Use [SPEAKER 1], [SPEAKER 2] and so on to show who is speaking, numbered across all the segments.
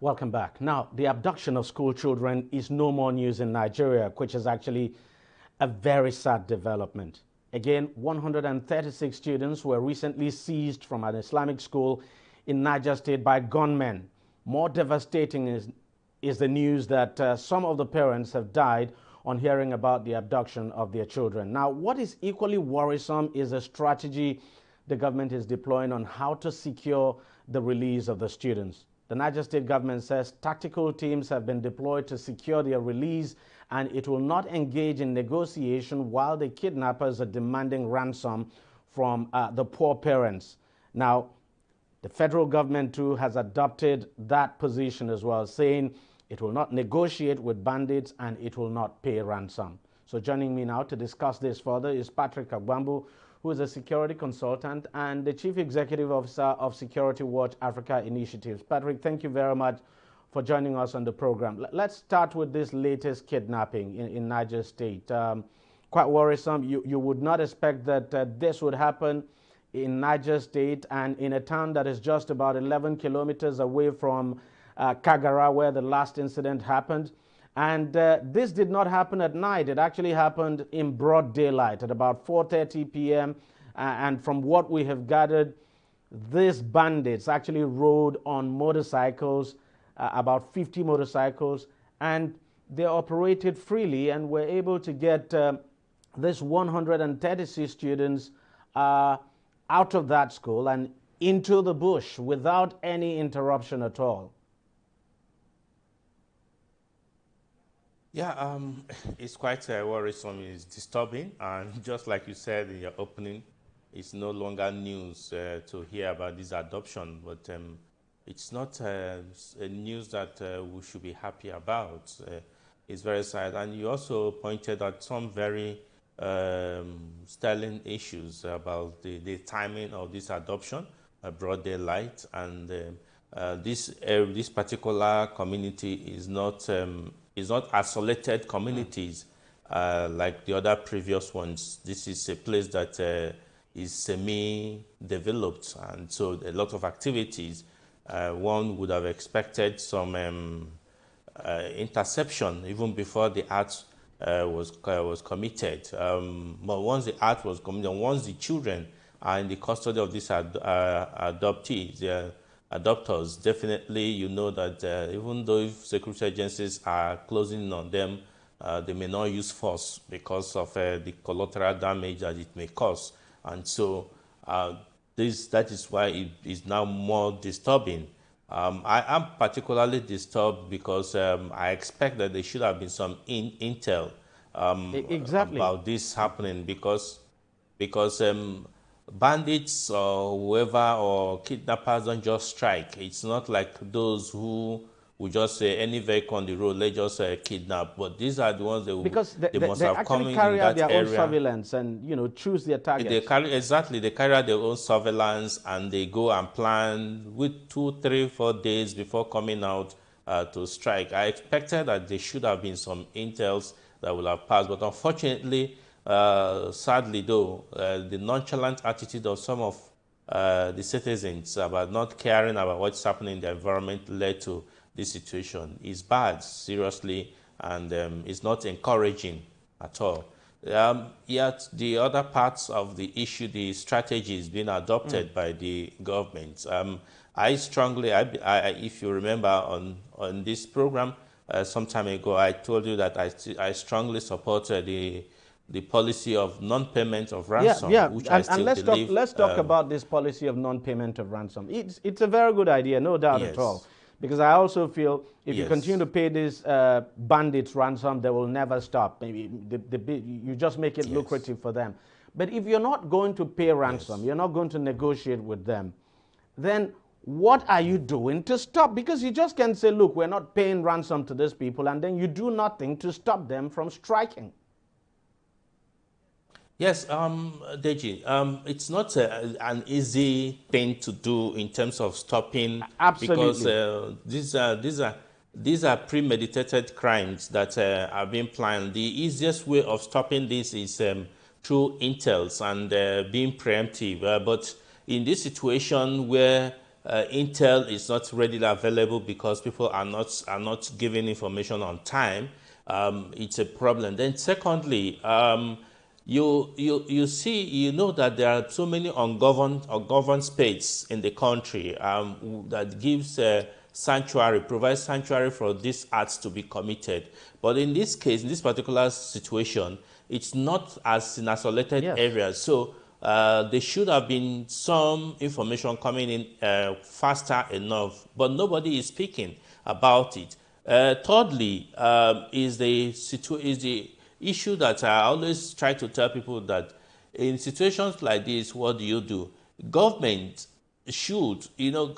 [SPEAKER 1] Welcome back. Now, the abduction of school children is no more news in Nigeria, which is actually a very sad development. Again, 136 students were recently seized from an Islamic school in Niger State by gunmen. More devastating is the news that some of the parents have died on hearing about the abduction of their children. Now, what is equally worrisome is a strategy the government is deploying on how to secure the release of the students. The Niger State government says tactical teams have been deployed to secure their release, and it will not engage in negotiation while the kidnappers are demanding ransom from the poor parents. Now, the federal government too has adopted that position as well, saying it will not negotiate with bandits and it will not pay ransom. So joining me now to discuss this further is Patrick Agbambu, who is a security consultant and the Chief Executive Officer of Security Watch Africa Initiatives. Patrick, thank you very much for joining us on the program. Let's start with this latest kidnapping in Niger State. Quite worrisome. You would not expect that this would happen in Niger State and in a town that is just about 11 kilometers away from Kagara, where the last incident happened. And this did not happen at night. It actually happened in broad daylight at about 4:30 p.m. And from what we have gathered, these bandits actually rode on motorcycles, about 50 motorcycles, and they operated freely and were able to get this 136 students out of that school and into the bush without any interruption at all.
[SPEAKER 2] Yeah, it's quite worrisome. It's disturbing, and just like you said in your opening, it's no longer news to hear about this adoption, but it's not a news that we should be happy about. It's very sad, and you also pointed out some very sterling issues about the timing of this adoption, broad daylight, and this particular community is not isolated communities like the other previous ones. This is a place that is semi-developed, and so a lot of activities. One would have expected some interception even before the act was committed. But once the act was committed, once the children are in the custody of these adoptees, adopters, definitely you know that even though if security agencies are closing on them, they may not use force because of the collateral damage that it may cause. And so that is why it is now more disturbing. I am particularly disturbed because I expect that there should have been some intel about this happening because bandits or whoever or kidnappers don't just strike. It's not like those who would just say any vehicle on the road, let's just kidnap. But these are the ones that they must have come in
[SPEAKER 1] carry out
[SPEAKER 2] that
[SPEAKER 1] their
[SPEAKER 2] area.
[SPEAKER 1] own surveillance and choose their targets.
[SPEAKER 2] They carry out their own surveillance and they go and plan with 2, 3, 4 days before coming out to strike. I expected that there should have been some intels that will have passed, but unfortunately, sadly though, the nonchalant attitude of some of the citizens about not caring about what's happening in the environment led to this situation. Is bad, seriously, and it's not encouraging at all. Yet the other parts of the issue, the strategy is being adopted by the government. I strongly, if you remember on this program some time ago, I told you that I strongly support the policy of non-payment of ransom, which I still believe.
[SPEAKER 1] Let's talk about this policy of non-payment of ransom. It's a very good idea, no doubt at all. Because I also feel if you continue to pay these bandits ransom, they will never stop. Maybe you just make it lucrative for them. But if you're not going to pay ransom, you're not going to negotiate with them, then what are you doing to stop? Because you just can't say, look, we're not paying ransom to these people, and then you do nothing to stop them from striking.
[SPEAKER 2] Yes, Deji, it's not an easy thing to do in terms of stopping.
[SPEAKER 1] Absolutely.
[SPEAKER 2] Because these are premeditated crimes that are being planned. The easiest way of stopping this is through intels and being preemptive. But in this situation where intel is not readily available because people are not giving information on time, it's a problem. Then secondly, you see, you know that there are so many ungoverned states in the country that gives sanctuary, provides sanctuary for these acts to be committed. But in this case, in this particular situation, it's not as in isolated areas. So there should have been some information coming in faster enough, but nobody is speaking about it. Thirdly, is the issue that I always try to tell people, that in situations like this, what do? Government should,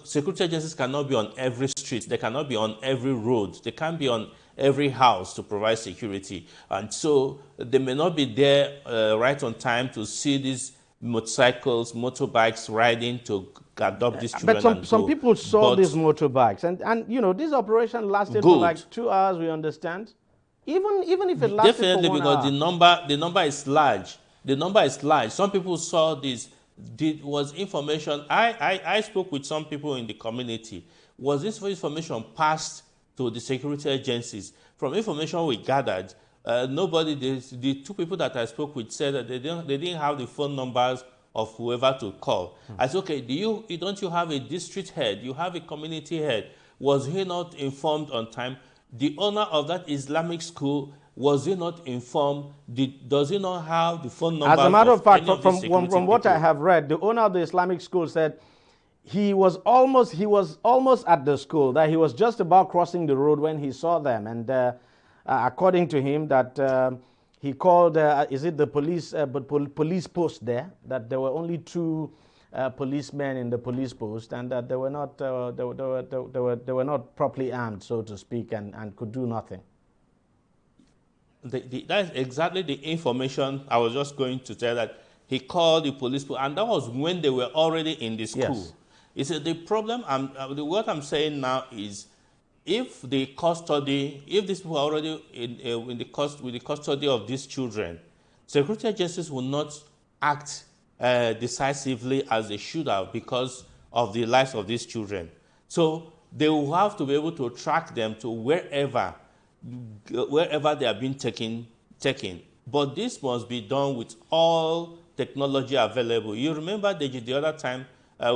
[SPEAKER 2] security agencies cannot be on every street, they cannot be on every road, they can't be on every house to provide security. And so they may not be there right on time to see these motorcycles, motorbikes riding to adopt these children.
[SPEAKER 1] But some people saw these motorbikes, and this operation lasted for like 2 hours, we understand. Even if it lasted
[SPEAKER 2] definitely
[SPEAKER 1] for 1
[SPEAKER 2] because
[SPEAKER 1] hour.
[SPEAKER 2] the number is large. The number is large. Some people saw this. Was information. I spoke with some people in the community. Was this information passed to the security agencies? From information we gathered, nobody. The two people that I spoke with said that they didn't have the phone numbers of whoever to call. I said, okay, don't you have a district head? You have a community head. Was he not informed on time? The owner of that Islamic school, was he not informed? Does he not have the phone number?
[SPEAKER 1] As a matter of fact, from what I have read, the owner of the Islamic school said he was almost at the school, that he was just about crossing the road when he saw them. And according to him, that he called, is it the police post there, that there were only 2 policemen in the police post, and that they were not properly armed, so to speak, and could do nothing.
[SPEAKER 2] That's exactly the information I was just going to tell, that he called the police, and that was when they were already in the school.
[SPEAKER 1] Yes.
[SPEAKER 2] You see, the problem, what I'm saying now is, if these people are already with the custody of these children, security agencies will not act decisively as they should have because of the lives of these children. So they will have to be able to track them to wherever they are being taken. But this must be done with all technology available. You remember the other time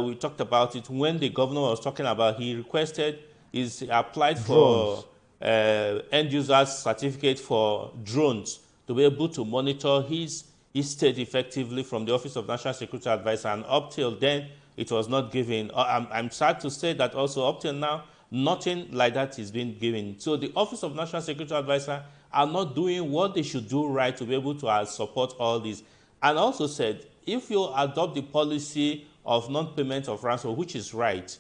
[SPEAKER 2] we talked about it, when the governor was talking about, he applied for end users certificate for drones to be able to monitor his state effectively from the Office of National Security Advisor, and up till then, it was not given. I'm sad to say that also up till now, nothing like that is being given. So the Office of National Security Advisor are not doing what they should do right to be able to support all this. And also said, if you adopt the policy of non-payment of ransom, which is right,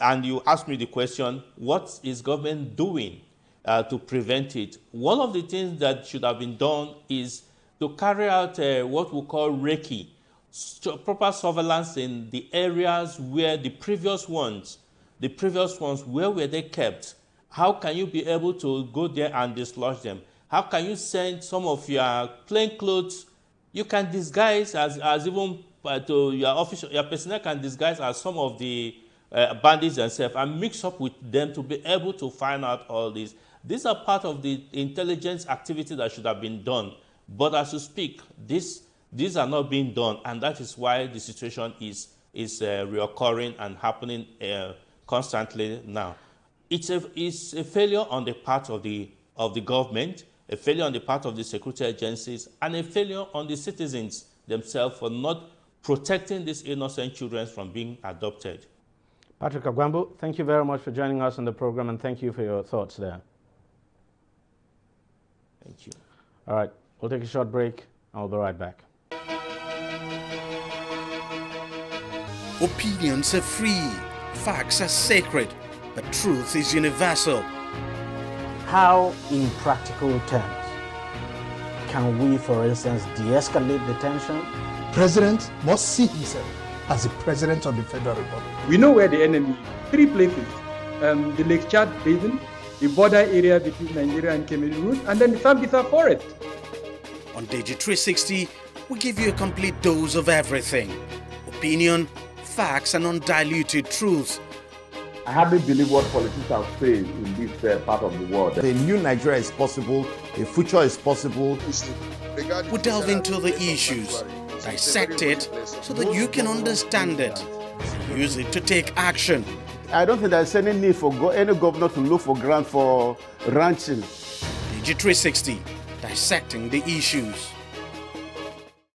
[SPEAKER 2] and you ask me the question, what is government doing to prevent it? One of the things that should have been done is to carry out what we call recce, proper surveillance in the areas where the previous ones, where were they kept? How can you be able to go there and dislodge them? How can you send some of your plain clothes? You can disguise as even to your personnel can disguise as some of the bandits themselves and mix up with them to be able to find out all this. These are part of the intelligence activity that should have been done. But as you speak, these are not being done, and that is why the situation is reoccurring and happening constantly now. It's a failure on the part of the government, a failure on the part of the security agencies, and a failure on the citizens themselves for not protecting these innocent children from being adopted.
[SPEAKER 1] Patrick Agwambu, thank you very much for joining us on the program, and thank you for your thoughts there.
[SPEAKER 2] Thank you.
[SPEAKER 1] All right, we'll take a short break, and we'll be right back.
[SPEAKER 3] Opinions are free, facts are sacred, but truth is universal.
[SPEAKER 1] How, in practical terms, can we, for instance, de-escalate the tension?
[SPEAKER 4] President must see himself as the President of the Federal Republic.
[SPEAKER 5] We know where the enemy is. 3 places. The Lake Chad Basin, the border area between Nigeria and Cameroon, and then the Sambisa Forest.
[SPEAKER 3] On DEJI360, we give you a complete dose of everything. Opinion, facts and undiluted truth.
[SPEAKER 6] I hardly believe what politicians say in this part of the world.
[SPEAKER 7] A new Nigeria is possible, a future is possible.
[SPEAKER 3] We delve into the issues, dissect it so that you can understand it, use it to take action.
[SPEAKER 8] I don't think there's any need for any governor to look for grant for ranching.
[SPEAKER 3] DEJI360, dissecting the issues.